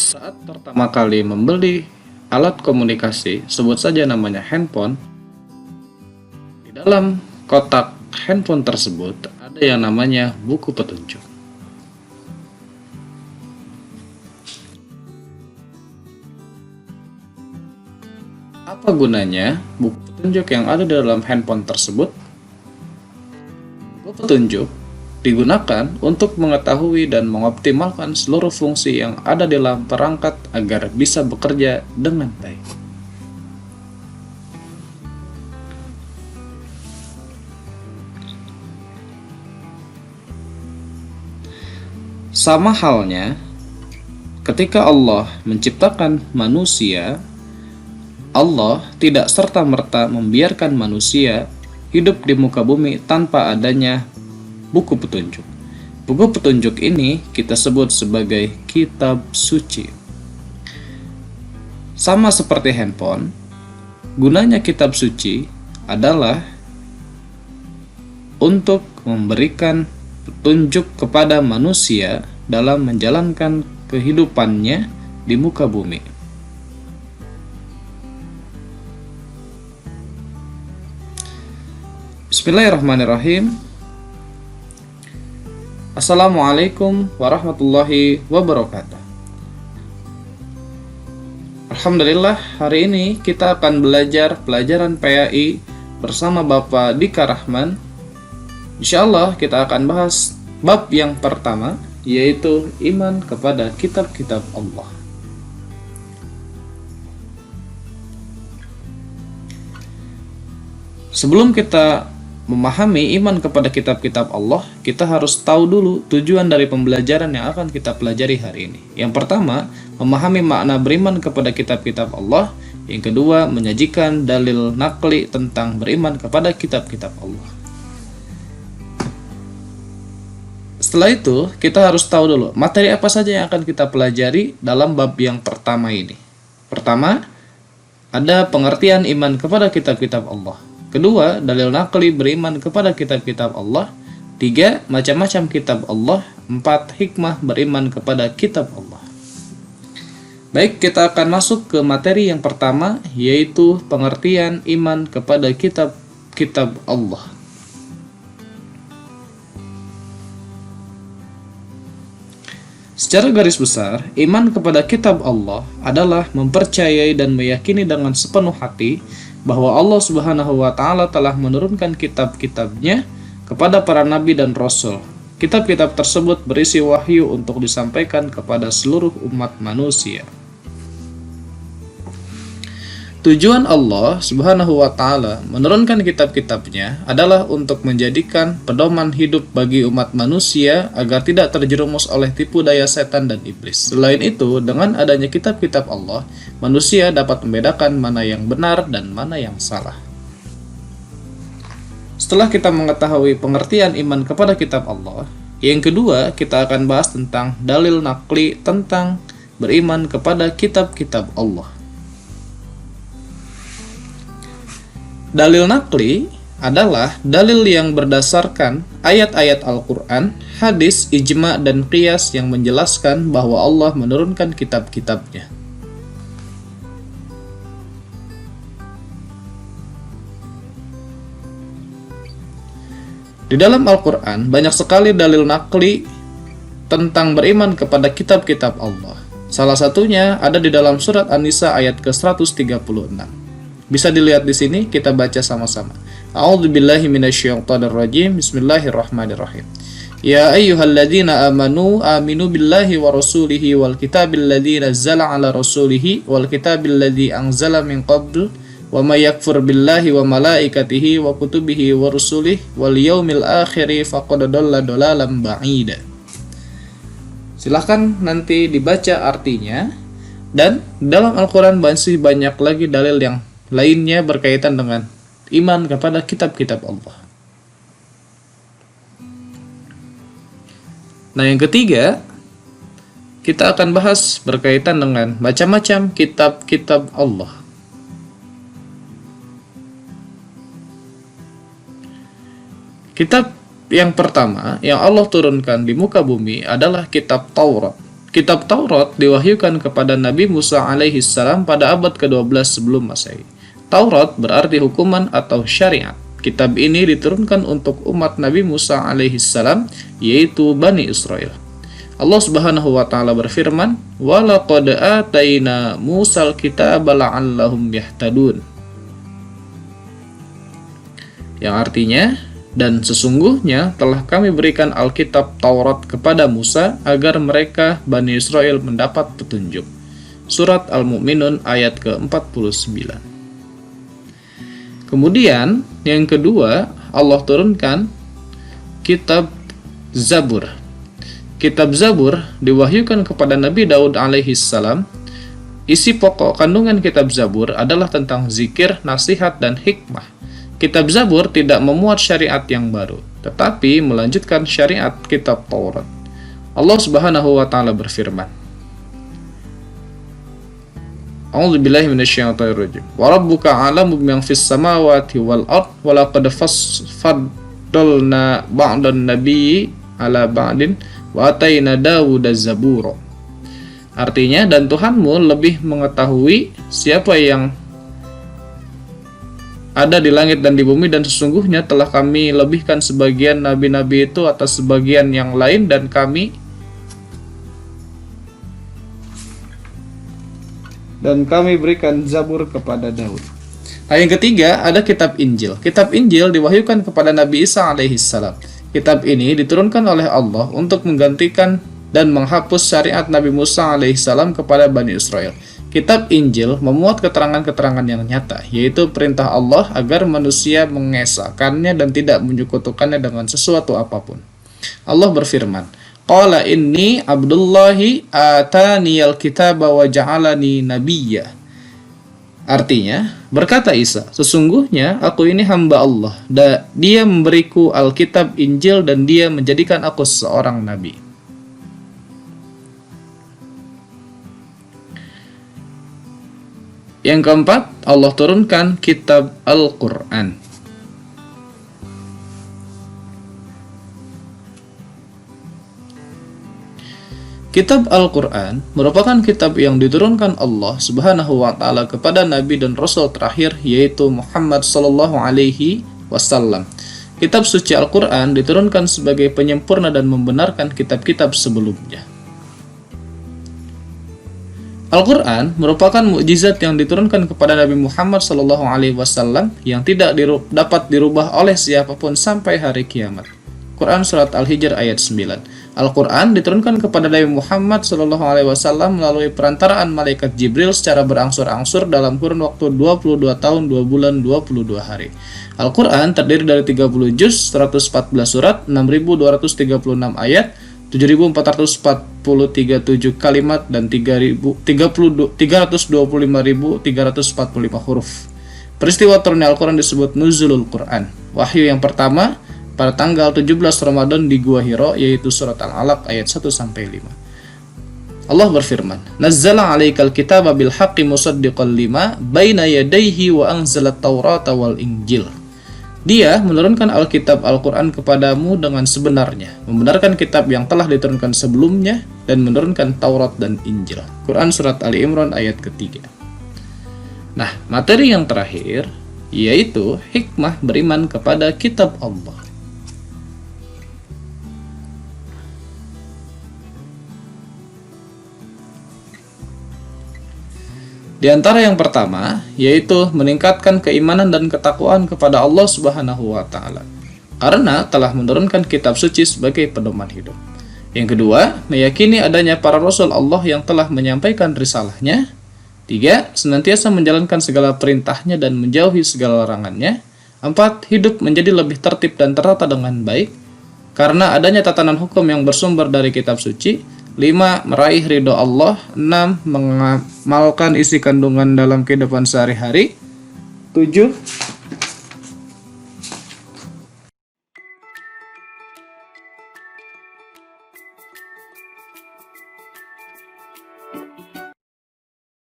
Saat pertama kali membeli alat komunikasi, sebut saja namanya handphone, di dalam kotak handphone tersebut ada yang namanya buku petunjuk. Apa gunanya buku petunjuk yang ada di dalam handphone tersebut? Buku petunjuk digunakan untuk mengetahui dan mengoptimalkan seluruh fungsi yang ada di dalam perangkat agar bisa bekerja dengan baik. Sama halnya ketika Allah menciptakan manusia, Allah tidak serta-merta membiarkan manusia hidup di muka bumi tanpa adanya buku petunjuk. Buku petunjuk ini kita sebut sebagai kitab suci. Sama seperti handphone, gunanya kitab suci adalah untuk memberikan petunjuk kepada manusia dalam menjalankan kehidupannya di muka bumi. Bismillahirrahmanirrahim. Assalamualaikum warahmatullahi wabarakatuh. Alhamdulillah, hari ini kita akan belajar pelajaran PAI bersama Bapak Dika Rahman. Insyaallah kita akan bahas bab yang pertama, yaitu iman kepada kitab-kitab Allah. Sebelum kita memahami iman kepada kitab-kitab Allah, kita harus tahu dulu tujuan dari pembelajaran yang akan kita pelajari hari ini. Yang pertama, memahami makna beriman kepada kitab-kitab Allah. Yang kedua, menyajikan dalil nakli tentang beriman kepada kitab-kitab Allah. Setelah itu, kita harus tahu dulu materi apa saja yang akan kita pelajari dalam bab yang pertama ini. Pertama, ada pengertian iman kepada kitab-kitab Allah. Kedua, dalil nakli beriman kepada kitab-kitab Allah. Tiga, macam-macam kitab Allah. Empat, hikmah beriman kepada kitab Allah. Baik, kita akan masuk ke materi yang pertama, yaitu pengertian iman kepada kitab-kitab Allah. Secara garis besar, iman kepada kitab Allah adalah mempercayai dan meyakini dengan sepenuh hati bahwa Allah Subhanahu wa Ta'ala telah menurunkan kitab-kitabnya kepada para nabi dan rasul. Kitab-kitab tersebut berisi wahyu untuk disampaikan kepada seluruh umat manusia. Tujuan Allah Subhanahu wa Ta'ala menurunkan kitab-kitabnya adalah untuk menjadikan pedoman hidup bagi umat manusia agar tidak terjerumus oleh tipu daya setan dan iblis. Selain itu, dengan adanya kitab-kitab Allah, manusia dapat membedakan mana yang benar dan mana yang salah. Setelah kita mengetahui pengertian iman kepada kitab Allah, yang kedua kita akan bahas tentang dalil nakli tentang beriman kepada kitab-kitab Allah. Dalil nakli adalah dalil yang berdasarkan ayat-ayat Al-Quran, hadis, ijma, dan qiyas yang menjelaskan bahwa Allah menurunkan kitab-kitabnya. Di dalam Al-Quran banyak sekali dalil nakli tentang beriman kepada kitab-kitab Allah. Salah satunya ada di dalam surat An-Nisa ayat ke-136. Bisa dilihat di sini, kita baca sama-sama. A'udzubillahi minasyaitonirrajim. Bismillahirrahmanirrahim. Ya ayyuhalladzina amanu aminu billahi wa rasulihi wal kitabil ladzi nazzala ala rasulihi wal kitabil ladzi anzala min qabl wa may yakfur billahi wa malaikatihi wa kutubihi wa rusulihi wal yaumil akhir faqad dhalla dhalalan ba'ida. Silahkan nanti dibaca artinya. Dan dalam Al-Quran masih banyak lagi dalil yang lainnya berkaitan dengan iman kepada kitab-kitab Allah. Nah, yang ketiga, kita akan bahas berkaitan dengan macam-macam kitab-kitab Allah. Kitab yang pertama yang Allah turunkan di muka bumi adalah kitab Taurat. Kitab Taurat diwahyukan kepada Nabi Musa alaihi salam pada abad ke-12 sebelum Masehi. Taurat berarti hukuman atau syariat. Kitab ini diturunkan untuk umat Nabi Musa alaihi salam, yaitu Bani Israel. Allah Subhanahu wa taala berfirman, "Wa laqad ataina Musal kitaba la'allahum yahtadun." Yang artinya, dan sesungguhnya telah kami berikan Alkitab Taurat kepada Musa agar mereka Bani Israel mendapat petunjuk. Surat Al-Mu'minun ayat ke-49. Kemudian yang kedua, Allah turunkan kitab Zabur. Kitab Zabur diwahyukan kepada Nabi Daud alaihi salam. Isi pokok kandungan kitab Zabur adalah tentang zikir, nasihat, dan hikmah. Kitab Zabur tidak memuat syariat yang baru, tetapi melanjutkan syariat kitab Taurat. Allah Subhanahu wa taala berfirman, A'udzubillahi minasyaitonirrajim. Wa rabbuka 'alamu biman fis samawati wal ard wa laqad faddalna ba'dan nabiyyi 'ala ba'din wa ataina Dawuda zabura. Artinya, dan Tuhanmu lebih mengetahui siapa yang ada di langit dan di bumi, dan sesungguhnya telah kami lebihkan sebagian nabi-nabi itu atas sebagian yang lain, dan kami berikan Zabur kepada Daud. Nah, yang ketiga ada kitab Injil. Kitab Injil diwahyukan kepada Nabi Isa alaihi salam. Kitab ini diturunkan oleh Allah untuk menggantikan dan menghapus syariat Nabi Musa alaihi salam kepada Bani Israel. Kitab Injil memuat keterangan-keterangan yang nyata, yaitu perintah Allah agar manusia mengesahkannya dan tidak menyekutukannya dengan sesuatu apapun. Allah berfirman, Qala inni abdullahi ataniyal kitaba wa ja'alani nabiyya. Artinya, berkata Isa, sesungguhnya aku ini hamba Allah, dan Dia memberiku Alkitab Injil dan Dia menjadikan aku seorang nabi. Yang keempat, Allah turunkan kitab Al-Quran. Kitab Al-Quran merupakan kitab yang diturunkan Allah Subhanahu wa taala kepada Nabi dan Rasul terakhir, yaitu Muhammad sallallahu alaihi wasallam. Kitab suci Al-Quran diturunkan sebagai penyempurna dan membenarkan kitab-kitab sebelumnya. Al-Quran merupakan mukjizat yang diturunkan kepada Nabi Muhammad SAW yang tidak dapat dirubah oleh siapapun sampai hari kiamat. Quran Surat Al-Hijr ayat 9. Al-Quran diturunkan kepada Nabi Muhammad SAW melalui perantaraan malaikat Jibril secara berangsur-angsur dalam kurun waktu 22 tahun 2 bulan 22 hari. Al-Quran terdiri dari 30 juz, 114 surat, 6.236 ayat, 7.443 kalimat, dan 325.345 huruf. Peristiwa turunnya Al-Quran disebut Nuzulul Quran. Wahyu yang pertama pada tanggal 17 Ramadan di Gua Hiro, yaitu surat Al-Alaq ayat 1-5. Allah berfirman, Nazzala 'alaikal kitaba bil haqqi musaddiqan lima baina yadayhi wa anzalat Taurata wal Injil. Dia menurunkan Alkitab Al-Quran kepadamu dengan sebenarnya, membenarkan kitab yang telah diturunkan sebelumnya, dan menurunkan Taurat dan Injil. Quran Surat Ali Imran ayat ketiga. Nah, materi yang terakhir yaitu hikmah beriman kepada kitab Allah. Di antara yang pertama, yaitu meningkatkan keimanan dan ketakwaan kepada Allah Subhanahu wa taala, karena telah menurunkan kitab suci sebagai pedoman hidup. Yang kedua, meyakini adanya para rasul Allah yang telah menyampaikan risalahnya. 3. Senantiasa menjalankan segala perintahnya dan menjauhi segala larangannya. 4. Hidup menjadi lebih tertib dan tertata dengan baik karena adanya tatanan hukum yang bersumber dari kitab suci. 5. Meraih ridho Allah. 6. Mengamalkan isi kandungan dalam kehidupan sehari-hari. 7.